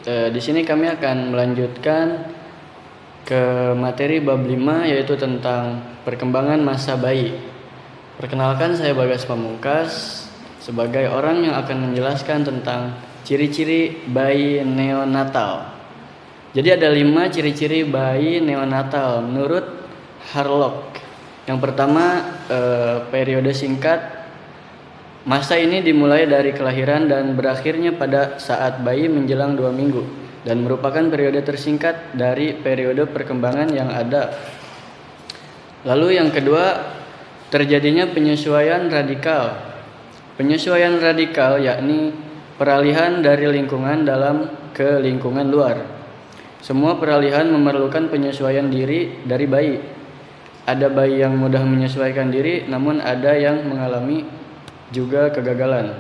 Di sini kami akan melanjutkan ke materi bab 5, yaitu tentang perkembangan masa bayi. Perkenalkan, saya Bagas Pamungkas sebagai orang yang akan menjelaskan tentang ciri-ciri bayi neonatal. Jadi ada 5 ciri-ciri bayi neonatal menurut Harlock. Yang pertama, periode singkat. Masa ini dimulai dari kelahiran dan berakhirnya pada saat bayi menjelang 2 minggu dan merupakan periode tersingkat dari periode perkembangan yang ada. Lalu yang kedua, terjadinya penyesuaian radikal. Penyesuaian radikal yakni peralihan dari lingkungan dalam ke lingkungan luar. Semua peralihan memerlukan penyesuaian diri dari bayi. Ada bayi yang mudah menyesuaikan diri, namun ada yang mengalami juga kegagalan.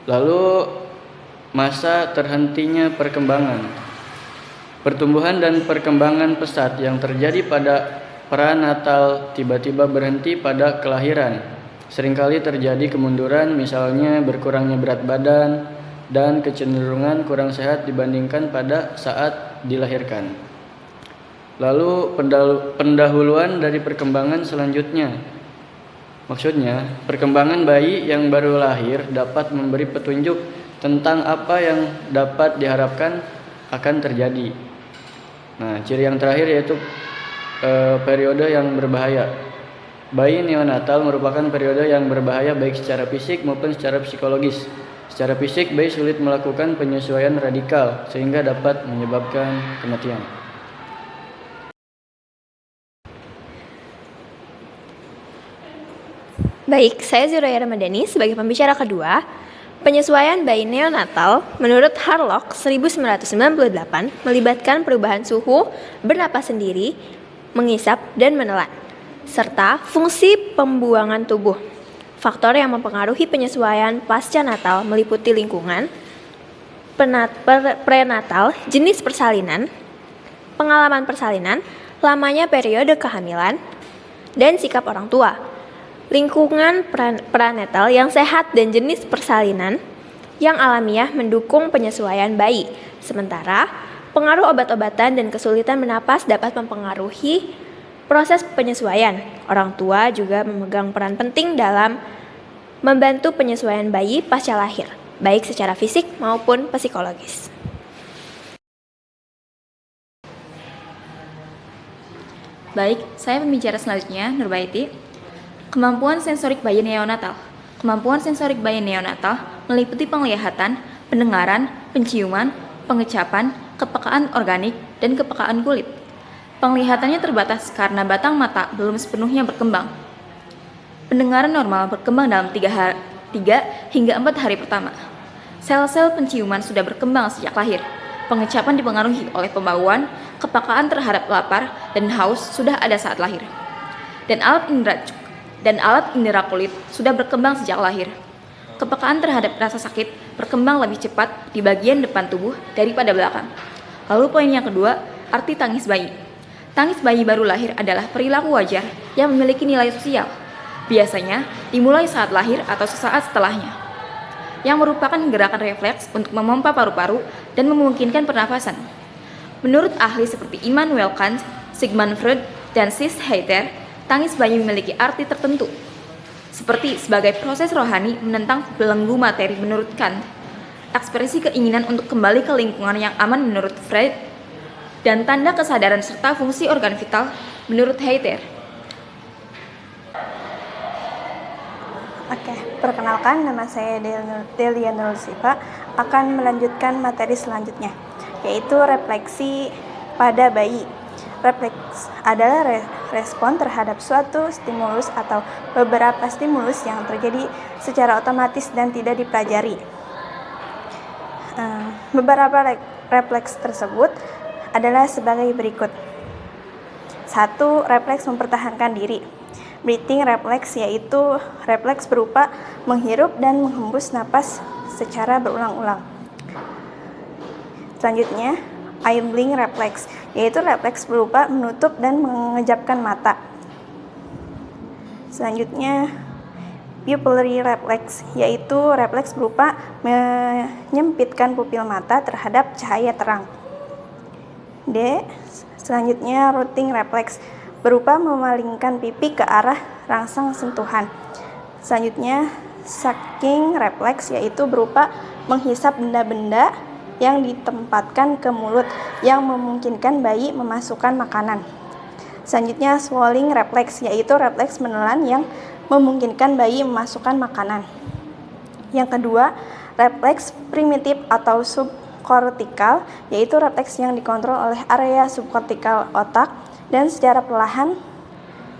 Lalu masa terhentinya perkembangan. Pertumbuhan dan perkembangan pesat yang terjadi pada pranatal tiba-tiba berhenti pada kelahiran. Seringkali terjadi kemunduran, misalnya berkurangnya berat badan dan kecenderungan kurang sehat dibandingkan pada saat dilahirkan. Lalu pendahuluan dari perkembangan selanjutnya. Maksudnya, perkembangan bayi yang baru lahir dapat memberi petunjuk tentang apa yang dapat diharapkan akan terjadi. Nah, ciri yang terakhir yaitu periode yang berbahaya. Bayi neonatal merupakan periode yang berbahaya baik secara fisik maupun secara psikologis. Secara fisik, bayi sulit melakukan penyesuaian radikal sehingga dapat menyebabkan kematian. Baik, saya Zuraya Ramadhani sebagai pembicara kedua. Penyesuaian bayi neonatal menurut Harlock 1998 melibatkan perubahan suhu, bernapas sendiri, mengisap, dan menelan, serta fungsi pembuangan tubuh. Faktor yang mempengaruhi penyesuaian pasca natal meliputi lingkungan, prenatal, jenis persalinan, pengalaman persalinan, lamanya periode kehamilan, dan sikap orang tua. Lingkungan prenatal yang sehat dan jenis persalinan yang alamiah mendukung penyesuaian bayi. Sementara, pengaruh obat-obatan dan kesulitan bernapas dapat mempengaruhi proses penyesuaian. Orang tua juga memegang peran penting dalam membantu penyesuaian bayi pasca lahir, baik secara fisik maupun psikologis. Baik, saya pembicara selanjutnya, Nurbaiti. Kemampuan sensorik bayi neonatal. Kemampuan sensorik bayi neonatal meliputi penglihatan, pendengaran, penciuman, pengecapan, kepekaan organik, dan kepekaan kulit. Penglihatannya terbatas karena batang mata belum sepenuhnya berkembang. Pendengaran normal berkembang dalam 3 hingga 4 hari pertama. Sel-sel penciuman sudah berkembang sejak lahir. Pengecapan dipengaruhi oleh pembauan, kepekaan terhadap lapar, dan haus sudah ada saat lahir. Dan alat indera kulit sudah berkembang sejak lahir. Kepekaan terhadap rasa sakit berkembang lebih cepat di bagian depan tubuh daripada belakang. Lalu poin yang kedua, arti tangis bayi. Tangis bayi baru lahir adalah perilaku wajar yang memiliki nilai sosial. Biasanya dimulai saat lahir atau sesaat setelahnya, yang merupakan gerakan refleks untuk memompa paru-paru dan memungkinkan pernafasan. Menurut ahli seperti Immanuel Kant, Sigmund Freud, dan Sis Heiter, tangis bayi memiliki arti tertentu, seperti sebagai proses rohani menentang belenggu materi menurut Kant, ekspresi keinginan untuk kembali ke lingkungan yang aman menurut Freud, dan tanda kesadaran serta fungsi organ vital menurut Heiter. Oke, perkenalkan, nama saya Delia Nursifa akan melanjutkan materi selanjutnya, yaitu refleksi pada bayi. Refleks adalah respon terhadap suatu stimulus atau beberapa stimulus yang terjadi secara otomatis dan tidak dipelajari. Beberapa refleks tersebut adalah sebagai berikut. 1. Refleks mempertahankan diri. Breathing reflex yaitu refleks berupa menghirup dan menghembus napas secara berulang-ulang. Selanjutnya, eye blink reflex, yaitu refleks berupa menutup dan mengejapkan mata. Selanjutnya, pupillary reflex, yaitu refleks berupa menyempitkan pupil mata terhadap cahaya terang. D. Selanjutnya rooting reflex, berupa memalingkan pipi ke arah rangsang sentuhan. Selanjutnya sucking reflex, yaitu berupa menghisap benda-benda yang ditempatkan ke mulut yang memungkinkan bayi memasukkan makanan. Selanjutnya swallowing reflex, yaitu refleks menelan yang memungkinkan bayi memasukkan makanan. Yang kedua, refleks primitif atau subkortikal, yaitu refleks yang dikontrol oleh area subkortikal otak dan secara perlahan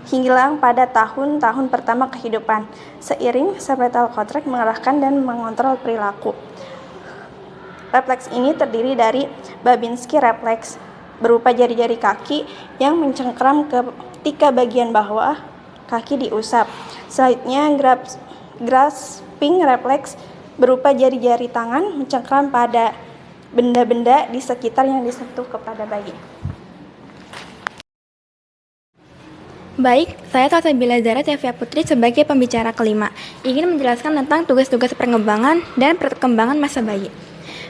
hilang pada tahun-tahun pertama kehidupan, seiring subretinal cortex mengarahkan dan mengontrol perilaku. Refleks ini terdiri dari Babinski refleks, berupa jari-jari kaki yang mencengkram ketika bagian bawah kaki diusap. Selanjutnya grasping refleks, berupa jari-jari tangan mencengkram pada benda-benda di sekitar yang disentuh kepada bayi. Baik, saya Salsabila Zara Tiavia Putri sebagai pembicara kelima ingin menjelaskan tentang tugas-tugas perkembangan dan perkembangan masa bayi.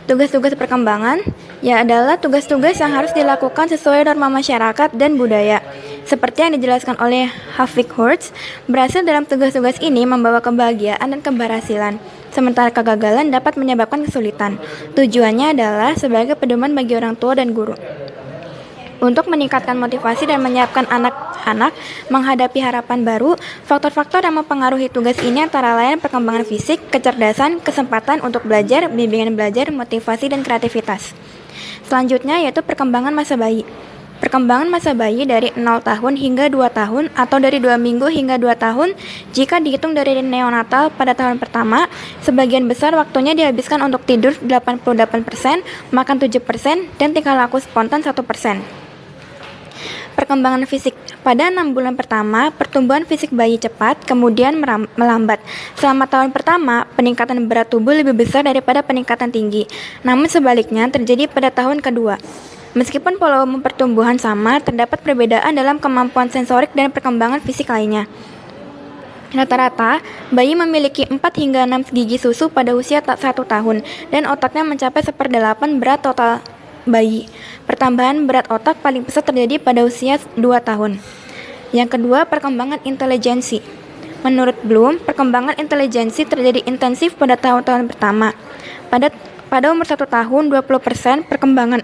Tugas-tugas perkembangan adalah tugas-tugas yang harus dilakukan sesuai norma masyarakat dan budaya. Seperti yang dijelaskan oleh Hafik Hurts, berhasil dalam tugas-tugas ini membawa kebahagiaan dan keberhasilan, sementara kegagalan dapat menyebabkan kesulitan. Tujuannya adalah sebagai pedoman bagi orang tua dan guru. Untuk meningkatkan motivasi dan menyiapkan anak-anak menghadapi harapan baru, faktor-faktor yang mempengaruhi tugas ini antara lain perkembangan fisik, kecerdasan, kesempatan untuk belajar, bimbingan belajar, motivasi, dan kreativitas. Selanjutnya yaitu perkembangan masa bayi. Perkembangan masa bayi dari 0 tahun hingga 2 tahun atau dari 2 minggu hingga 2 tahun jika dihitung dari neonatal pada tahun pertama, sebagian besar waktunya dihabiskan untuk tidur 88%, makan 7%, dan tingkah laku spontan 1%. Perkembangan fisik. Pada 6 bulan pertama, pertumbuhan fisik bayi cepat, kemudian melambat. Selama tahun pertama, peningkatan berat tubuh lebih besar daripada peningkatan tinggi. Namun sebaliknya terjadi pada tahun kedua. Meskipun pola umum pertumbuhan sama, terdapat perbedaan dalam kemampuan sensorik dan perkembangan fisik lainnya. Rata-rata, bayi memiliki 4 hingga 6 gigi susu pada usia 1 tahun, dan otaknya mencapai 1/8 berat total bayi. Pertambahan berat otak paling besar terjadi pada usia 2 tahun. Yang kedua, perkembangan intelijensi. Menurut Bloom, perkembangan intelijensi terjadi intensif pada tahun-tahun pertama. Pada umur 1 tahun, 20% perkembangan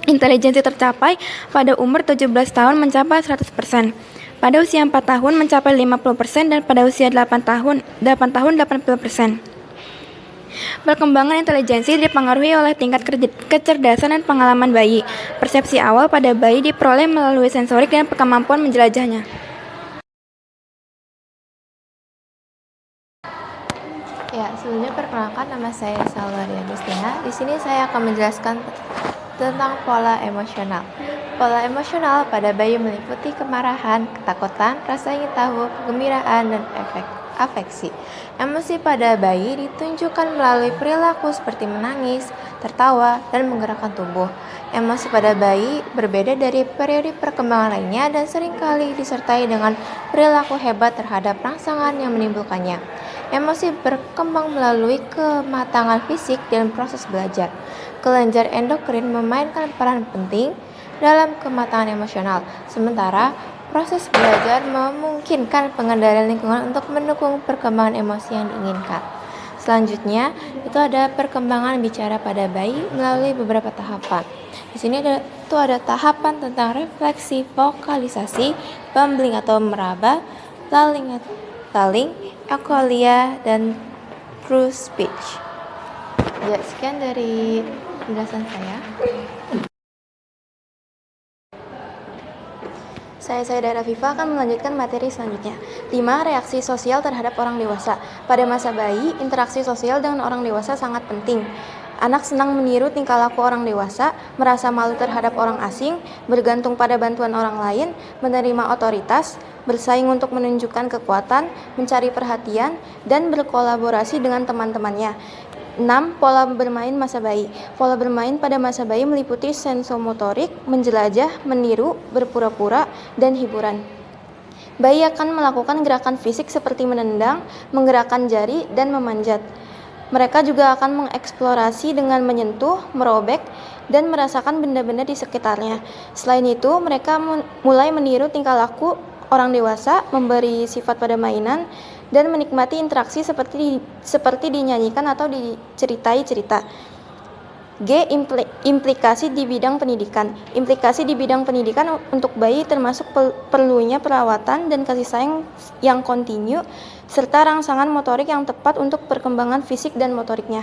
intelijensi tercapai, pada umur 17 tahun mencapai 100%. Pada usia 4 tahun mencapai 50% dan pada usia 8 tahun 80%. Perkembangan intelijensi dipengaruhi oleh tingkat kecerdasan dan pengalaman bayi. Persepsi awal pada bayi diperoleh melalui sensorik dan kemampuan menjelajahnya. Ya, sebelumnya perkenalkan, nama saya Salwaria Agustina. Di sini saya akan menjelaskan tentang pola emosional. Pola emosional pada bayi meliputi kemarahan, ketakutan, rasa ingin tahu, kegembiraan, dan afeksi. Emosi pada bayi ditunjukkan melalui perilaku seperti menangis, tertawa, dan menggerakkan tubuh. Emosi pada bayi berbeda dari periode perkembangan lainnya dan seringkali disertai dengan perilaku hebat terhadap rangsangan yang menimbulkannya. Emosi berkembang melalui kematangan fisik dan proses belajar. Kelenjar endokrin memainkan peran penting dalam kematangan emosional, sementara proses belajar memungkinkan pengendalian lingkungan untuk mendukung perkembangan emosi yang diinginkan. Selanjutnya, itu ada perkembangan bicara pada bayi melalui beberapa tahapan. Di sini ada tahapan tentang refleksi, vokalisasi, bumbling atau meraba, taling, ekolia, dan true speech. Ya, sekian dari penjelasan saya. Saya Dara Viva akan melanjutkan materi selanjutnya. 5. Reaksi sosial terhadap orang dewasa. Pada masa bayi, interaksi sosial dengan orang dewasa sangat penting. Anak senang meniru tingkah laku orang dewasa, merasa malu terhadap orang asing, bergantung pada bantuan orang lain, menerima otoritas, bersaing untuk menunjukkan kekuatan, mencari perhatian, dan berkolaborasi dengan teman-temannya. 6. Pola bermain masa bayi. Pola bermain pada masa bayi meliputi sensomotorik, menjelajah, meniru, berpura-pura, dan hiburan. Bayi akan melakukan gerakan fisik seperti menendang, menggerakkan jari, dan memanjat. Mereka juga akan mengeksplorasi dengan menyentuh, merobek, dan merasakan benda-benda di sekitarnya. Selain itu, mereka mulai meniru tingkah laku orang dewasa, memberi sifat pada mainan, dan menikmati interaksi seperti dinyanyikan atau diceritai cerita. G. Implikasi di bidang pendidikan. Implikasi di bidang pendidikan untuk bayi termasuk perlunya perawatan dan kasih sayang yang kontinu, serta rangsangan motorik yang tepat untuk perkembangan fisik dan motoriknya.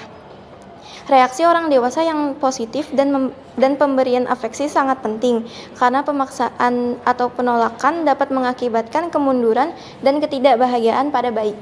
Reaksi orang dewasa yang positif dan pemberian afeksi sangat penting, karena pemaksaan atau penolakan dapat mengakibatkan kemunduran dan ketidakbahagiaan pada bayi.